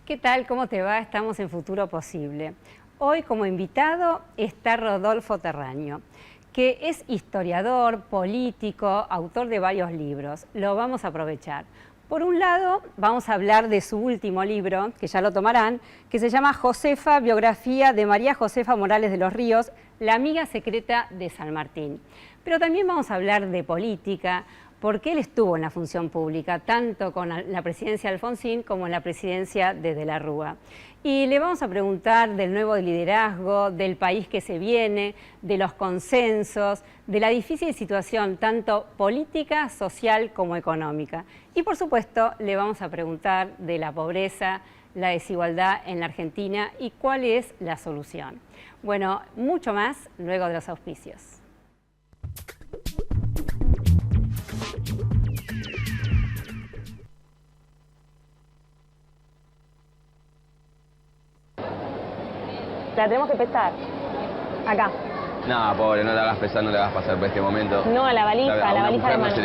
¿Qué tal? ¿Cómo te va? Estamos en Futuro Posible. Hoy como invitado está Rodolfo Terraño, que es historiador, político, autor de varios libros. Lo vamos a aprovechar. Por un lado, vamos a hablar de su último libro, que ya lo tomarán, que se llama Josefa, biografía de María Josefa Morales de los Ríos, la amiga secreta de San Martín. Pero también vamos a hablar de política, porque él estuvo en la función pública, tanto con la presidencia de Alfonsín como en la presidencia de la Rúa. Y le vamos a preguntar del nuevo liderazgo, del país que se viene, de los consensos, de la difícil situación tanto política, social como económica. Y por supuesto le vamos a preguntar de la pobreza, la desigualdad en la Argentina y cuál es la solución. Bueno, mucho más luego de los auspicios. La tenemos que pesar. Acá. No, pobre, no la hagas pesar, no la hagas pasar por este momento. No, a la valija de mano.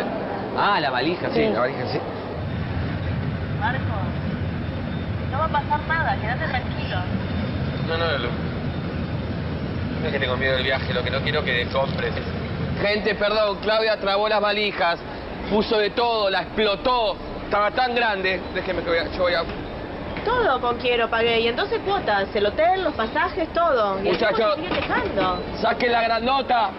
Ah, la valija, sí, la valija, sí. Marco, no va a pasar nada, quédate tranquilo. No es que tengo miedo del viaje, lo que no quiero que deshombres. Gente, perdón, Claudia trabó las valijas, puso de todo, la explotó. Estaba tan grande, déjeme que yo voy a... Todo con quiero pagué, y entonces cuotas, el hotel, los pasajes, todo. Y Muchachos, sigue quejando. ¡Saquen la grandota!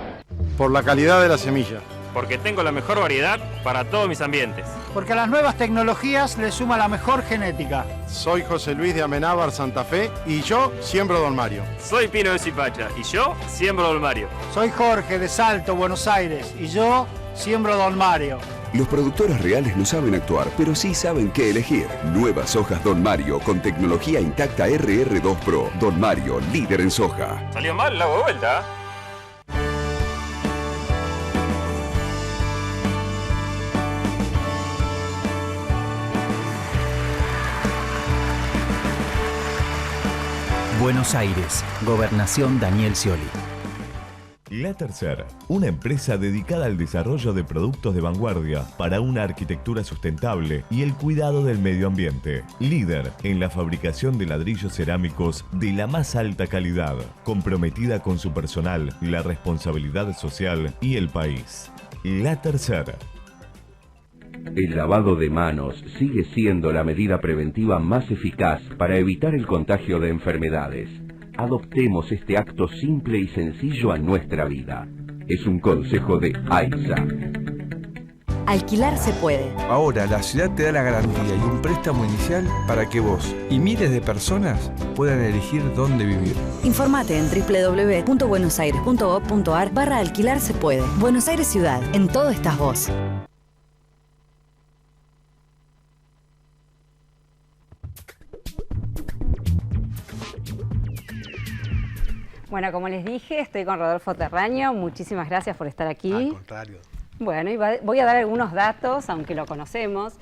Por la calidad de la semilla. Porque tengo la mejor variedad para todos mis ambientes. Porque a las nuevas tecnologías le suma la mejor genética. Soy José Luis de Amenábar, Santa Fe, y yo siembro Don Mario. Soy Pino de Zipacha y yo siembro Don Mario. Soy Jorge de Salto, Buenos Aires, y yo siembro Don Mario. Los productores reales no saben actuar, pero sí saben qué elegir. Nuevas hojas Don Mario con tecnología intacta RR2 Pro. Don Mario, líder en soja. Salió mal, la hago de vuelta. Buenos Aires, Gobernación Daniel Scioli. La Tercera, una empresa dedicada al desarrollo de productos de vanguardia para una arquitectura sustentable y el cuidado del medio ambiente. Líder en la fabricación de ladrillos cerámicos de la más alta calidad, comprometida con su personal, la responsabilidad social y el país. La Tercera. El lavado de manos sigue siendo la medida preventiva más eficaz para evitar el contagio de enfermedades. Adoptemos este acto simple y sencillo a nuestra vida. Es un consejo de AISA. Alquilar se puede. Ahora la ciudad te da la garantía y un préstamo inicial para que vos y miles de personas puedan elegir dónde vivir. Informate en www.buenosaires.gov.ar/alquilar se puede. Buenos Aires Ciudad, en todo estás vos. Bueno, como les dije, estoy con Rodolfo Terraño. Muchísimas gracias por estar aquí. Al contrario. Bueno, y voy a dar algunos datos, aunque lo conocemos.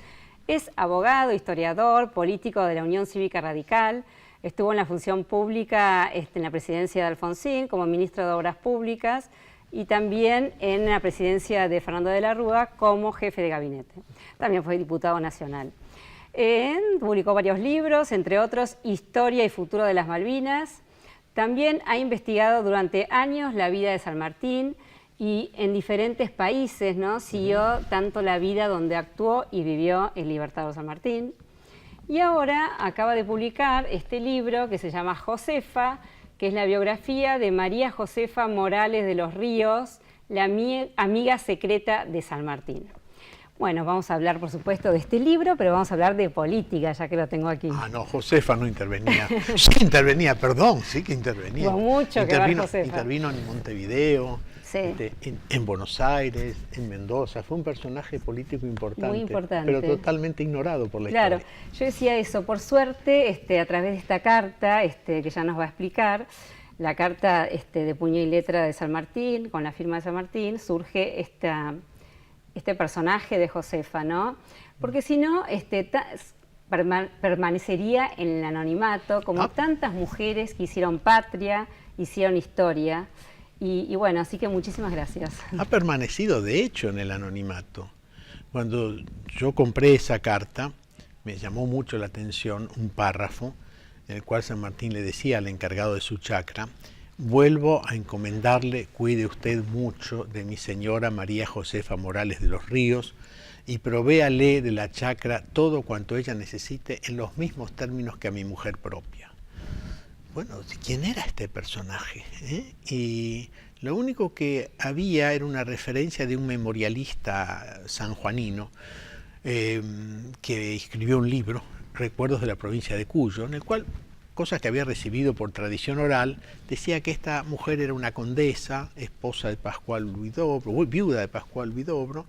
Es abogado, historiador, político de la Unión Cívica Radical. Estuvo en la función pública en la presidencia de Alfonsín como ministro de Obras Públicas y también en la presidencia de Fernando de la Rúa como jefe de gabinete. También fue diputado nacional. Publicó varios libros, entre otros Historia y futuro de las Malvinas. También ha investigado durante años la vida de San Martín y en diferentes países, ¿no? Siguió tanto la vida donde actuó y vivió el Libertador San Martín. Y ahora acaba de publicar este libro que se llama Josefa, que es la biografía de María Josefa Morales de los Ríos, la amiga secreta de San Martín. Bueno, vamos a hablar, por supuesto, de este libro, pero vamos a hablar de política, ya que lo tengo aquí. Ah, no, Josefa no intervenía. Sí que intervenía, perdón, sí que intervenía. Hubo mucho que ver Josefa. Intervino en Montevideo, sí. en Buenos Aires, en Mendoza. Fue un personaje político importante. Muy importante. Pero totalmente ignorado por la historia. Claro, yo decía eso. Por suerte, a través de esta carta, que ya nos va a explicar, la carta de puño y letra de San Martín, con la firma de San Martín, surge este personaje de Josefa, ¿no? Porque si no, permanecería en el anonimato, como tantas mujeres que hicieron patria, hicieron historia. Y bueno, así que muchísimas gracias. Ha permanecido, de hecho, en el anonimato. Cuando yo compré esa carta, me llamó mucho la atención un párrafo en el cual San Martín le decía al encargado de su chacra: vuelvo a encomendarle, cuide usted mucho de mi señora María Josefa Morales de los Ríos y provéale de la chacra todo cuanto ella necesite en los mismos términos que a mi mujer propia. Bueno, ¿quién era este personaje? Y lo único que había era una referencia de un memorialista sanjuanino que escribió un libro, Recuerdos de la provincia de Cuyo, en el cual, cosas que había recibido por tradición oral, decía que esta mujer era una condesa, esposa de Pascual Huidobro, viuda de Pascual Huidobro,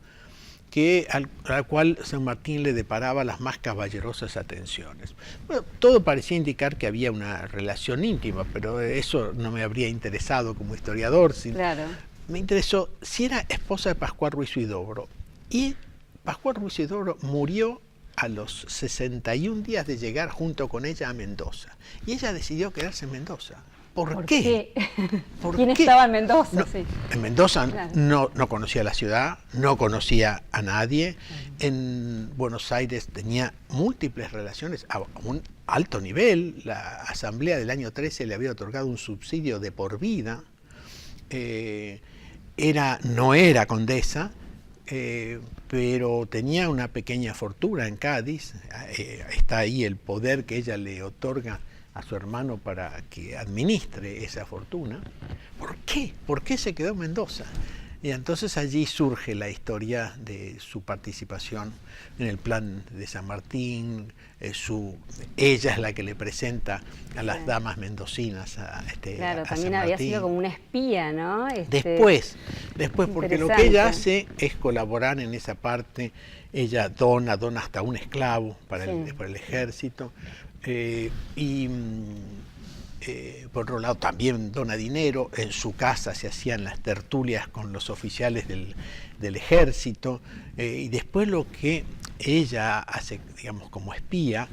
a la cual San Martín le deparaba las más caballerosas atenciones. Bueno, todo parecía indicar que había una relación íntima, pero eso no me habría interesado como historiador. Claro. Me interesó si era esposa de Pascual Ruiz Huidobro. Y Pascual Ruiz Huidobro murió a los 61 días de llegar junto con ella a Mendoza. Y ella decidió quedarse en Mendoza. ¿Por qué? ¿Quién estaba en Mendoza? No, sí. En Mendoza claro. no conocía la ciudad, no conocía a nadie. En Buenos Aires tenía múltiples relaciones a un alto nivel. La Asamblea del año 13 le había otorgado un subsidio de por vida. No era condesa, pero tenía una pequeña fortuna en Cádiz. Está ahí el poder que ella le otorga a su hermano para que administre esa fortuna. ¿Por qué? ¿Por qué se quedó en Mendoza? Y entonces allí surge la historia de su participación en el plan de San Martín. Ella es la que le presenta a las damas mendocinas claro, a también San había Martín. sido como una espía, ¿no? Después, porque lo que ella hace es colaborar en esa parte. Ella dona hasta un esclavo para el ejército. Por otro lado también dona dinero. En su casa se hacían las tertulias con los oficiales del ejército, y después lo que ella hace, digamos, como espía,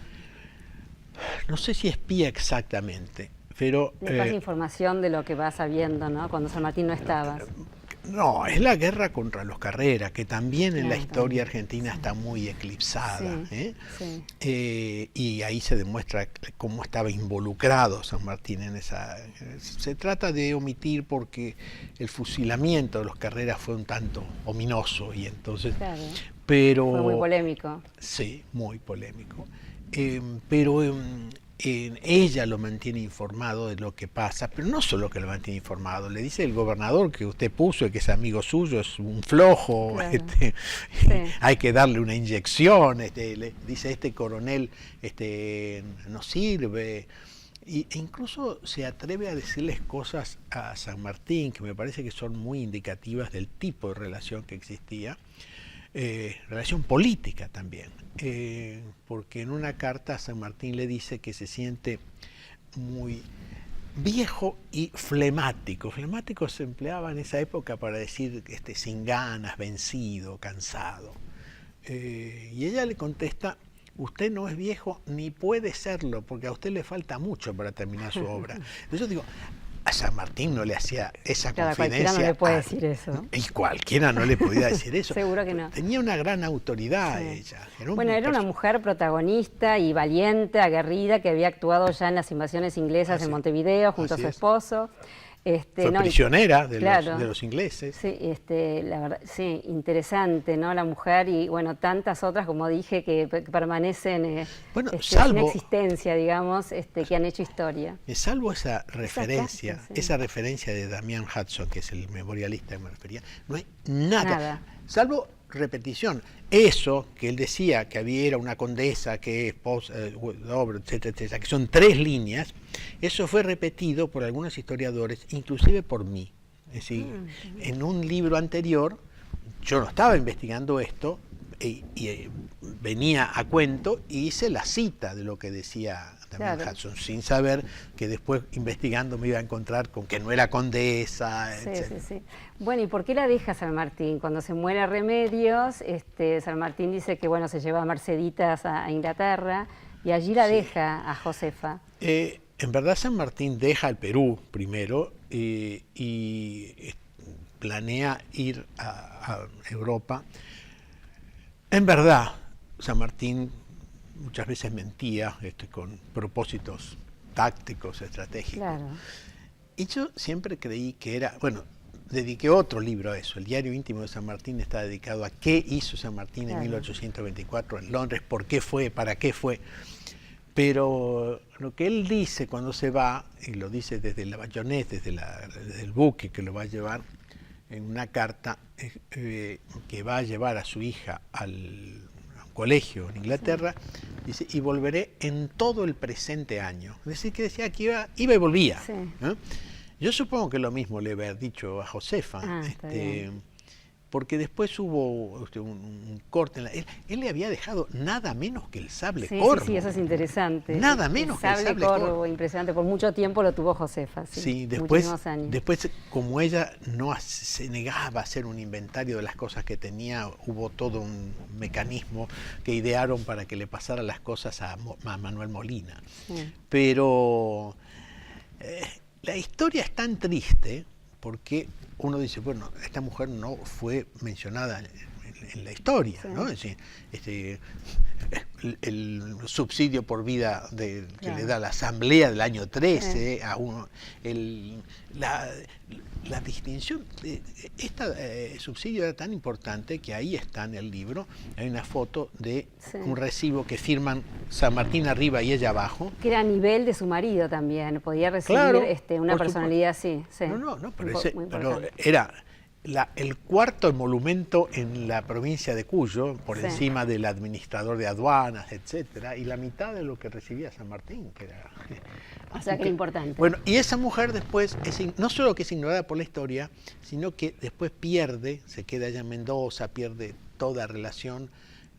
no sé si espía exactamente, pero le pasa información de lo que va sabiendo, ¿no? Cuando San Martín no estaba. No, es la guerra contra los Carrera, que también en la historia argentina está muy eclipsada. Y ahí se demuestra cómo estaba involucrado San Martín en esa. Se trata de omitir porque el fusilamiento de los Carrera fue un tanto ominoso y entonces. Claro. Pero fue muy polémico. Sí, muy polémico. Pero ella lo mantiene informado de lo que pasa, pero no solo que lo mantiene informado, le dice el gobernador que usted puso y que es amigo suyo, es un flojo, claro. Hay que darle una inyección, le dice este coronel no sirve, e incluso se atreve a decirles cosas a San Martín que me parece que son muy indicativas del tipo de relación que existía. Relación política también, porque en una carta San Martín le dice que se siente muy viejo y flemático. Flemático se empleaba en esa época para decir sin ganas, vencido, cansado. Y ella le contesta: usted no es viejo ni puede serlo, porque a usted le falta mucho para terminar su obra. Entonces yo digo, a San Martín no le hacía esa confidencia. Cualquiera no le puede decir eso. Y cualquiera no le podía decir eso. Seguro que no. Tenía una gran autoridad ella. Era una mujer protagonista y valiente, aguerrida, que había actuado ya en las invasiones inglesas en Montevideo junto a su esposo. Fue prisionera de los ingleses. Sí, la verdad, sí, interesante, ¿no? La mujer y, bueno, tantas otras, como dije, que permanecen sin existencia, digamos, que han hecho historia. Salvo esa referencia, esa referencia de Damián Hudson, que es el memorialista que me refería, no hay nada. Salvo repetición. Eso que él decía, que era una condesa, que esposa, etcétera, etcétera, que son 3 líneas, eso fue repetido por algunos historiadores, inclusive por mí. Es decir, en un libro anterior, yo no estaba investigando esto, y venía a cuento y hice la cita de lo que decía también Claro. Hudson, sin saber que después investigando me iba a encontrar con que no era condesa, Sí, etc. sí, sí. Bueno, ¿y por qué la deja San Martín? Cuando se muere Remedios, San Martín dice que bueno, se lleva a Merceditas a Inglaterra y allí la deja a Josefa. En verdad San Martín deja el Perú primero y planea ir a Europa. En verdad, San Martín muchas veces mentía con propósitos tácticos, estratégicos. Claro. Y yo siempre creí que era, bueno, dediqué otro libro a eso. El diario íntimo de San Martín está dedicado a qué hizo San Martín en 1824 en Londres, por qué fue, para qué fue. Pero lo que él dice cuando se va, y lo dice desde la bayoneta, desde el buque que lo va a llevar, en una carta que va a llevar a su hija al colegio en Inglaterra, dice, y volveré en todo el presente año. Es decir, que decía que iba y volvía. Sí. ¿No? Yo supongo que lo mismo le haber dicho a Josefa, porque después hubo un corte. Él le había dejado nada menos que el sable corvo. Sí, eso es interesante. Nada menos que el sable corvo. Impresionante. Por mucho tiempo lo tuvo Josefa. Sí, muchísimos años. Después, como ella no se negaba a hacer un inventario de las cosas que tenía, hubo todo un mecanismo que idearon para que le pasara las cosas a Manuel Molina. Sí. Pero la historia es tan triste porque uno dice, bueno, esta mujer no fue mencionada en la historia, sí. ¿No? Es decir, el subsidio por vida que le da la Asamblea del año 13 a uno, la distinción, este subsidio era tan importante que ahí está en el libro, hay una foto de un recibo que firman San Martín arriba y ella abajo. Que era a nivel de su marido también, podía recibir una personalidad así. Sí. No, pero era el cuarto emolumento en la provincia de Cuyo, por encima del administrador de aduanas, etcétera, y la mitad de lo que recibía San Martín, que era... O sea, que era importante. Bueno, y esa mujer después, no solo que es ignorada por la historia, sino que después se queda allá en Mendoza, pierde toda relación,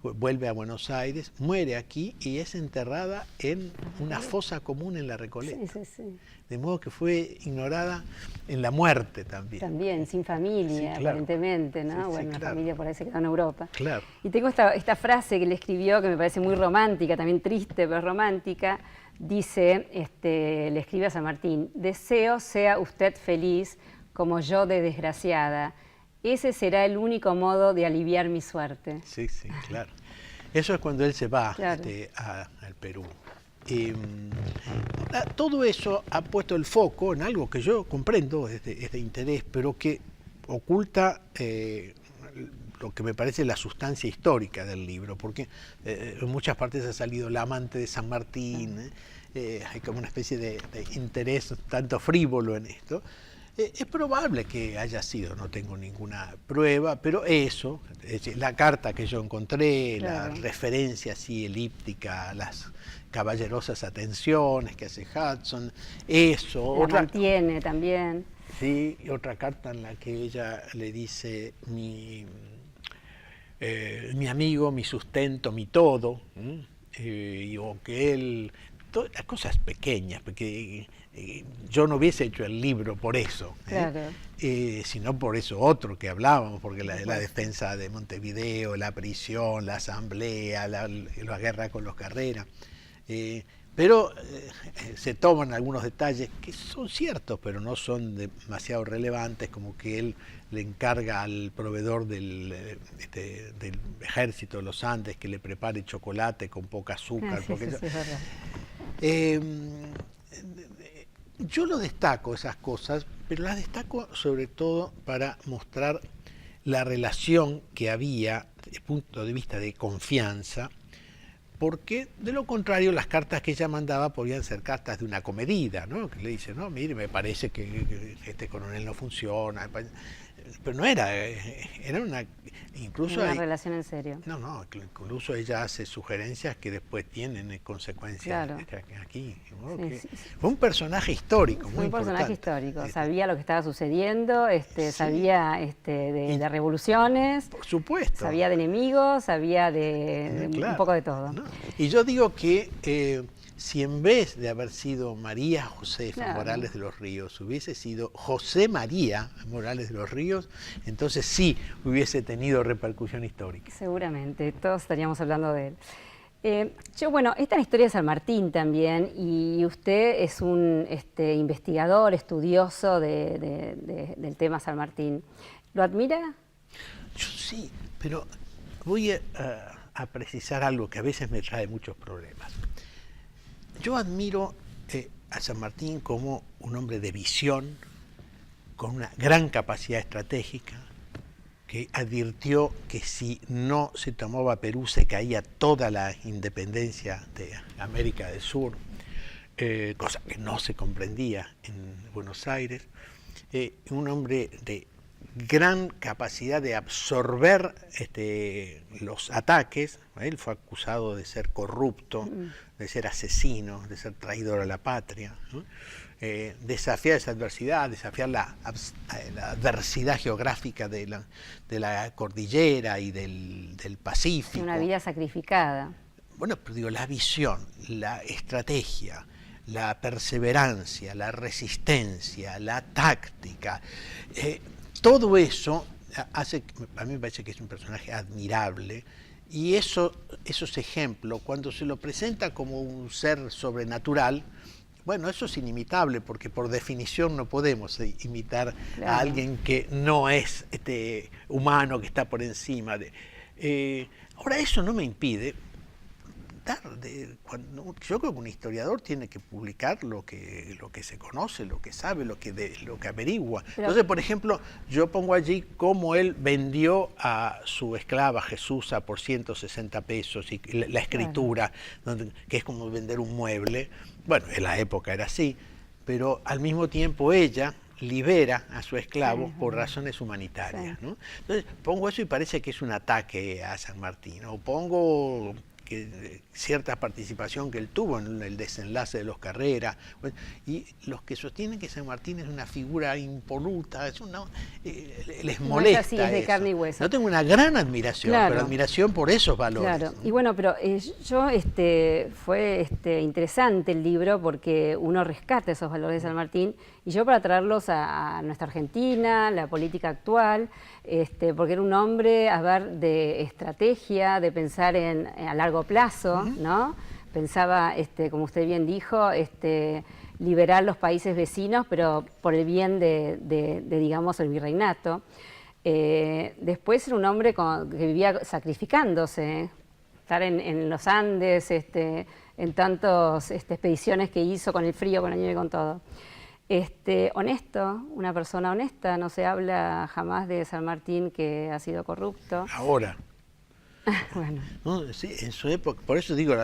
vuelve a Buenos Aires, muere aquí y es enterrada en una fosa común en La Recoleta. Sí. De modo que fue ignorada en la muerte también. También, sin familia, aparentemente, ¿no? La familia por ahí se quedó en Europa. Claro. Y tengo esta frase que le escribió que me parece muy romántica, también triste, pero romántica. Dice, le escribe a San Martín, deseo sea usted feliz como yo de desgraciada. Ese será el único modo de aliviar mi suerte. Sí, claro. Eso es cuando él se va al Perú. Todo eso ha puesto el foco en algo que yo comprendo, es de interés, pero que oculta lo que me parece la sustancia histórica del libro, porque en muchas partes ha salido la amante de San Martín, hay como una especie de interés tanto frívolo en esto. Es probable que haya sido, no tengo ninguna prueba, pero eso, la carta que yo encontré, la referencia así elíptica a las caballerosas atenciones que hace Hudson, eso. La mantiene también. Sí, y otra carta en la que ella le dice mi amigo, mi sustento, mi todo, o que él, las cosas pequeñas, porque yo no hubiese hecho el libro por eso, sino por eso otro que hablábamos, porque la defensa de Montevideo, la prisión, la asamblea, la guerra con los Carrera. Pero se toman algunos detalles que son ciertos, pero no son demasiado relevantes, como que él le encarga al proveedor del ejército de los Andes que le prepare chocolate con poca azúcar. Yo lo destaco esas cosas, pero las destaco sobre todo para mostrar la relación que había desde el punto de vista de confianza, porque de lo contrario las cartas que ella mandaba podían ser cartas de una comedida, ¿no? Que le dice, no, mire, me parece que este coronel no funciona, pero no era una... Incluso una relación en serio. No, incluso ella hace sugerencias que después tienen consecuencias aquí. ¿No? Fue un personaje histórico, muy importante. Fue un personaje histórico, sabía lo que estaba sucediendo, sabía de revoluciones, por supuesto, sabía de enemigos, sabía de un poco de todo. ¿No? Y yo digo que si en vez de haber sido María Josefa Morales de los Ríos, hubiese sido José María Morales de los Ríos, entonces sí hubiese tenido repercusión histórica. Seguramente, todos estaríamos hablando de él. Bueno, esta es la historia de San Martín también, y usted es un investigador, estudioso del tema San Martín. ¿Lo admira? Yo sí, pero voy a precisar algo que a veces me trae muchos problemas. Yo admiro a San Martín como un hombre de visión, con una gran capacidad estratégica, que advirtió que si no se tomaba Perú se caía toda la independencia de América del Sur, cosa que no se comprendía en Buenos Aires. Un hombre de gran capacidad de absorber los ataques. Él fue acusado de ser corrupto, de ser asesino, de ser traidor a la patria, ¿no? Desafiar esa adversidad, desafiar la adversidad geográfica de la cordillera y del Pacífico. Una vida sacrificada. Bueno, pero digo, la visión, la estrategia, la perseverancia, la resistencia, la táctica, todo eso hace, a mí me parece que es un personaje admirable, y esos ejemplos, cuando se lo presenta como un ser sobrenatural, bueno, eso es inimitable, porque por definición no podemos imitar a alguien que no es humano, que está por encima de... ahora, eso no me impide yo creo que un historiador tiene que publicar lo que se conoce, lo que sabe, lo que averigua. Entonces, por ejemplo, yo pongo allí cómo él vendió a su esclava Jesusa por 160 pesos, y la escritura, que es como vender un mueble. Bueno, en la época era así, pero al mismo tiempo ella libera a su esclavo por razones humanitarias, ¿no? Entonces, pongo eso y parece que es un ataque a San Martín, o pongo cierta participación que él tuvo en el desenlace de los Carrera, y los que sostienen que San Martín es una figura impoluta, les molesta. No es así, es de carne y hueso. No, tengo una gran admiración, pero admiración por esos valores. Claro, y bueno, pero fue interesante el libro, porque uno rescata esos valores de San Martín, y yo para traerlos a nuestra Argentina, la política actual, porque era un hombre, de estrategia, de pensar a largo plazo, ¿no? Pensaba, como usted bien dijo, liberar los países vecinos, pero por el bien de digamos, el virreinato. Después era un hombre que vivía sacrificándose, estar en los Andes, en tantas expediciones que hizo con el frío, con la nieve, con todo. Honesto, una persona honesta, no se habla jamás de San Martín que ha sido corrupto. Ahora. Bueno. No, sí, en su época, por eso digo,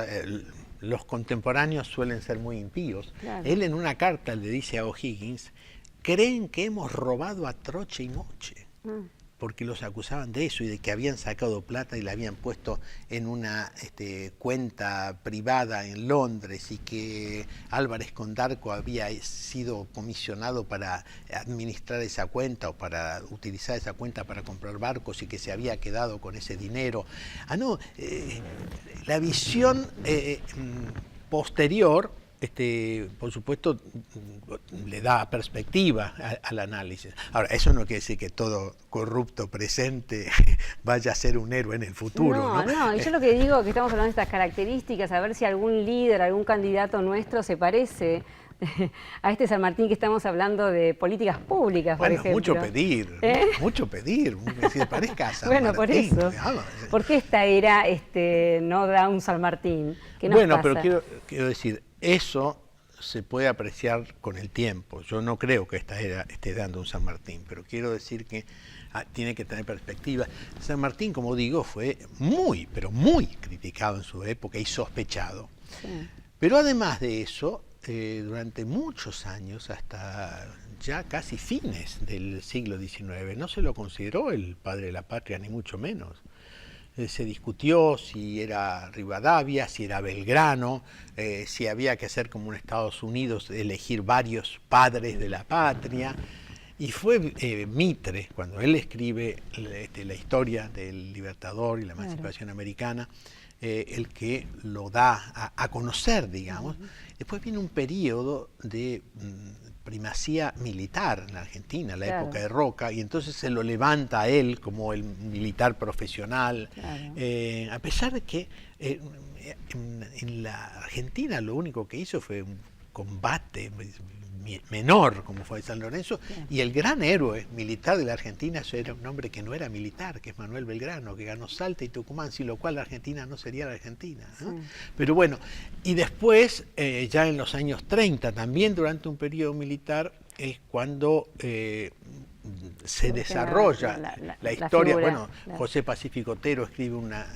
los contemporáneos suelen ser muy impíos. Claro. Él en una carta le dice a O'Higgins, creen que hemos robado a troche y moche, porque los acusaban de eso y de que habían sacado plata y la habían puesto en una cuenta privada en Londres, y que Álvarez Condarco había sido comisionado para administrar esa cuenta o para utilizar esa cuenta para comprar barcos, y que se había quedado con ese dinero. La visión posterior, por supuesto, le da perspectiva al análisis. Ahora, eso no quiere decir que todo corrupto presente vaya a ser un héroe en el futuro. No, yo lo que digo es que estamos hablando de estas características, a ver si algún líder, algún candidato nuestro se parece a San Martín, que estamos hablando de políticas públicas, por ejemplo. Mucho pedir, que se parezca a San Martín. Por eso. ¿Por qué esta era no da un San Martín? ¿Qué nos pasa? Pero quiero decir, eso se puede apreciar con el tiempo. Yo no creo que esta era esté dando un San Martín, pero quiero decir que tiene que tener perspectiva. San Martín, como digo, fue pero muy criticado en su época y sospechado. Sí. Pero además de eso, durante muchos años, hasta ya casi fines del siglo XIX, no se lo consideró el padre de la patria, ni mucho menos. Se discutió si era Rivadavia, si era Belgrano, si había que hacer como en Estados Unidos, elegir varios padres de la patria. Y fue Mitre, cuando él escribe la historia del Libertador y la emancipación americana, el que lo da a conocer, digamos. Después viene un periodo de primacía militar en la Argentina, la época de Roca, y entonces se lo levanta a él como el militar profesional, a pesar de que en la Argentina lo único que hizo fue un combate menor, como fue San Lorenzo, y el gran héroe militar de la Argentina era un hombre que no era militar, que es Manuel Belgrano, que ganó Salta y Tucumán, sin lo cual la Argentina no sería la Argentina, ¿no? Pero bueno, y después, ya en los años 30, también durante un periodo militar, es cuando se desarrolla la historia. Bueno, José Pacífico Otero escribe una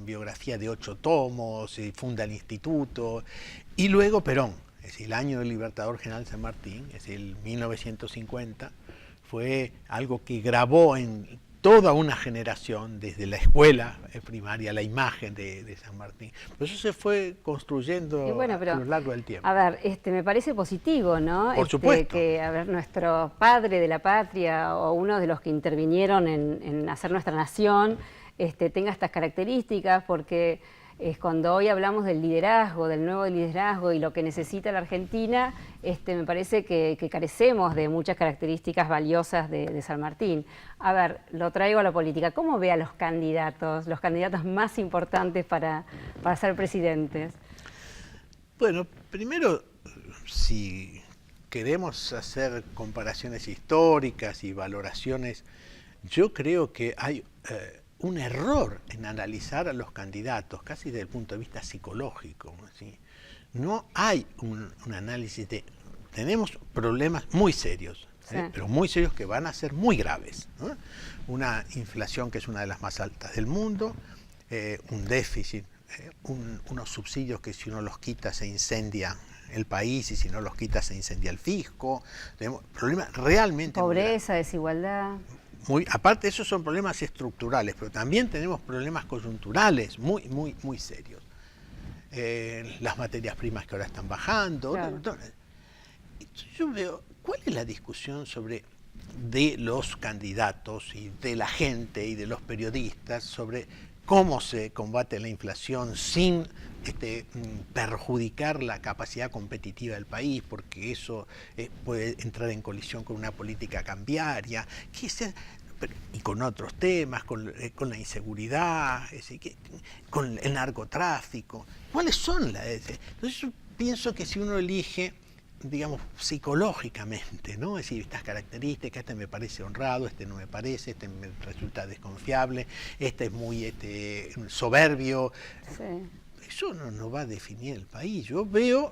biografía de 8 tomos, funda el instituto, y luego Perón. Es decir, el año del Libertador General San Martín, es decir, el 1950, fue algo que grabó en toda una generación, desde la escuela primaria, la imagen de San Martín. Por eso se fue construyendo a lo largo del tiempo. A ver, me parece positivo, ¿no? Por supuesto. Que, a ver, nuestro padre de la patria, o uno de los que intervinieron en hacer nuestra nación, tenga estas características, porque cuando hoy hablamos del liderazgo, del nuevo liderazgo y lo que necesita la Argentina, me parece que carecemos de muchas características valiosas de San Martín. A ver, lo traigo a la política. ¿Cómo ve a los candidatos más importantes para ser presidentes? Bueno, primero, si queremos hacer comparaciones históricas y valoraciones, yo creo que hay un error en analizar a los candidatos, casi desde el punto de vista psicológico, ¿sí? No hay un análisis de... Tenemos problemas muy serios, pero muy serios, que van a ser muy graves, ¿no? Una inflación que es una de las más altas del mundo, un déficit, unos subsidios que si uno los quita se incendia el país, y si no los quita se incendia el fisco. Tenemos problemas realmente... Pobreza, desigualdad... aparte, esos son problemas estructurales, pero también tenemos problemas coyunturales muy serios. Las materias primas que ahora están bajando. Yo veo, ¿cuál es la discusión de los candidatos y de la gente y de los periodistas sobre cómo se combate la inflación sin perjudicar la capacidad competitiva del país, porque eso puede entrar en colisión con una política cambiaria, y con otros temas, con la inseguridad, con el narcotráfico? ¿Cuáles son entonces yo pienso que si uno elige, digamos, psicológicamente, ¿no? Es decir, estas características, me parece honrado, no me parece, me resulta desconfiable, es muy soberbio. Eso no va a definir el país. Yo veo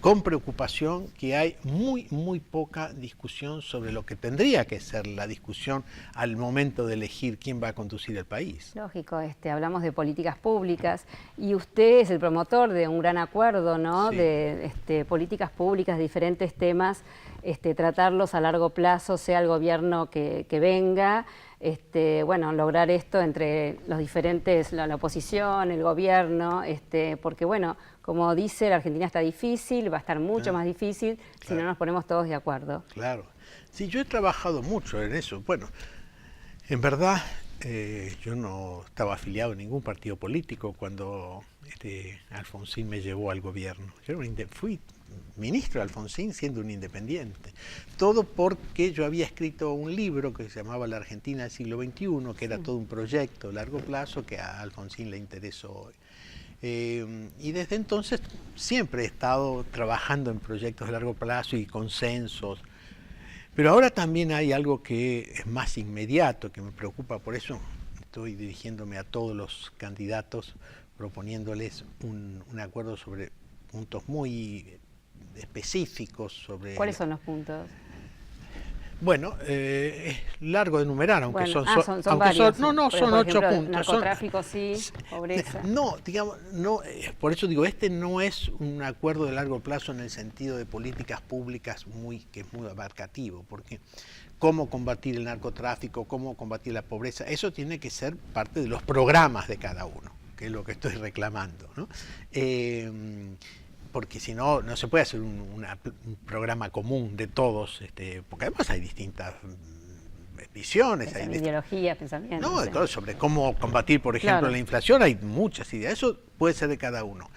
con preocupación que hay muy poca discusión sobre lo que tendría que ser la discusión al momento de elegir quién va a conducir el país. Lógico, hablamos de políticas públicas y usted es el promotor de un gran acuerdo, ¿no? Sí. De políticas públicas, de diferentes temas, tratarlos a largo plazo, sea el gobierno que venga. Bueno, lograr esto entre los diferentes, la oposición, el gobierno, porque bueno, como dice, la Argentina está difícil, va a estar mucho más difícil si no nos ponemos todos de acuerdo. Claro. Sí, yo he trabajado mucho en eso. Bueno, en verdad, yo no estaba afiliado a ningún partido político cuando Alfonsín me llevó al gobierno. Yo fui ministro de Alfonsín siendo un independiente. Todo porque yo había escrito un libro que se llamaba La Argentina del siglo XXI, que era todo un proyecto a largo plazo que a Alfonsín le interesó hoy. Y desde entonces siempre he estado trabajando en proyectos de largo plazo y consensos. Pero ahora también hay algo que es más inmediato, que me preocupa, por eso estoy dirigiéndome a todos los candidatos, proponiéndoles un acuerdo sobre puntos muy específicos sobre... ¿Cuáles son los puntos? Bueno, es largo de enumerar, aunque bueno, son varios. Son 8 puntos. Narcotráfico sí, pobreza. No, digamos, por eso digo, no es un acuerdo de largo plazo en el sentido de políticas públicas que es muy abarcativo, porque cómo combatir el narcotráfico, cómo combatir la pobreza, eso tiene que ser parte de los programas de cada uno, que es lo que estoy reclamando, ¿no? porque si no, no se puede hacer un programa común de todos, porque además hay distintas visiones. Hay ideologías, pensamientos. No, claro, sobre cómo combatir, por ejemplo, la inflación, hay muchas ideas. Eso puede ser de cada uno.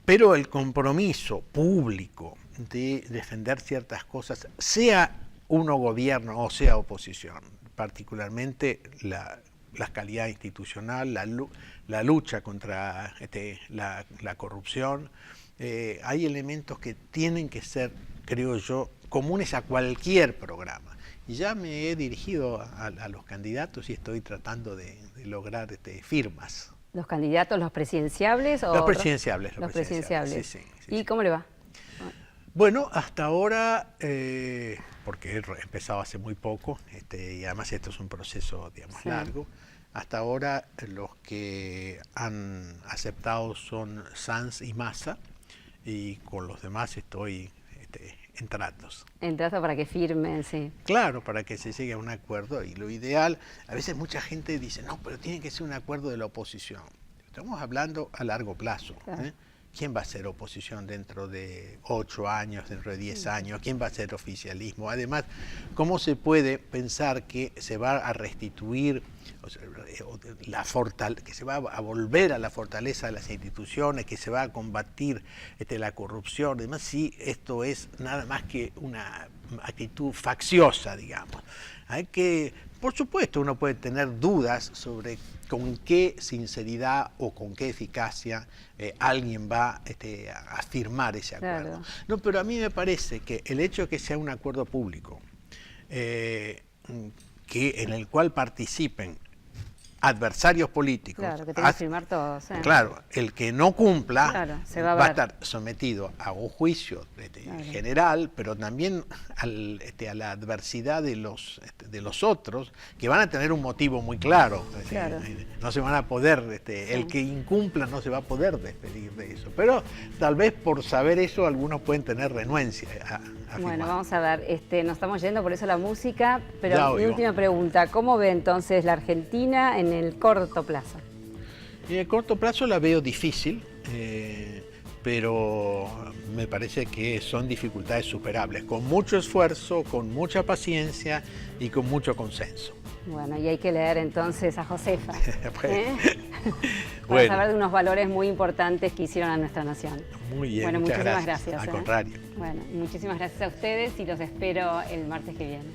Pero el compromiso público de defender ciertas cosas, sea uno gobierno o sea oposición, particularmente la calidad institucional, la lucha contra la corrupción, hay elementos que tienen que ser, creo yo, comunes a cualquier programa. Y ya me he dirigido a los candidatos y estoy tratando de lograr firmas. ¿Los candidatos, los presidenciables? Los presidenciables. Los presidenciables. Sí. ¿Y cómo le va? Bueno, hasta ahora, porque he empezado hace muy poco, y además esto es un proceso, digamos, largo, hasta ahora los que han aceptado son Sanz y Massa, y con los demás estoy en tratos. En tratos para que firmen, sí. Claro, para que se llegue a un acuerdo, y lo ideal, a veces mucha gente dice, no, pero tiene que ser un acuerdo de la oposición. Estamos hablando a largo plazo. Claro. ¿Quién va a ser oposición dentro de 8 años, dentro de 10 años? ¿Quién va a ser oficialismo? Además, ¿cómo se puede pensar que se va a restituir, que se va a volver a la fortaleza de las instituciones, que se va a combatir la corrupción? Además, si esto es nada más que una actitud facciosa, digamos. Hay que, por supuesto, uno puede tener dudas sobre con qué sinceridad o con qué eficacia alguien va a firmar ese acuerdo. Claro. No, pero a mí me parece que el hecho de que sea un acuerdo público, en el cual participen adversarios políticos. Claro, que tengan que firmar todos. Claro, el que no cumpla claro, va a estar sometido a un juicio general, pero también a la adversidad de los otros, que van a tener un motivo muy claro. Claro. No se van a poder, el que incumpla no se va a poder despedir de eso. Pero tal vez por saber eso algunos pueden tener renuencia a Bueno, vamos a ver, nos estamos yendo por eso la música, pero mi última pregunta, ¿cómo ve entonces la Argentina en el corto plazo? En el corto plazo la veo difícil, pero me parece que son dificultades superables, con mucho esfuerzo, con mucha paciencia y con mucho consenso. Bueno, y hay que leer entonces a Josefa, Bueno. para saber de unos valores muy importantes que hicieron a nuestra nación. Muy bien, bueno, muchísimas gracias. Al contrario. Bueno, muchísimas gracias a ustedes y los espero el martes que viene.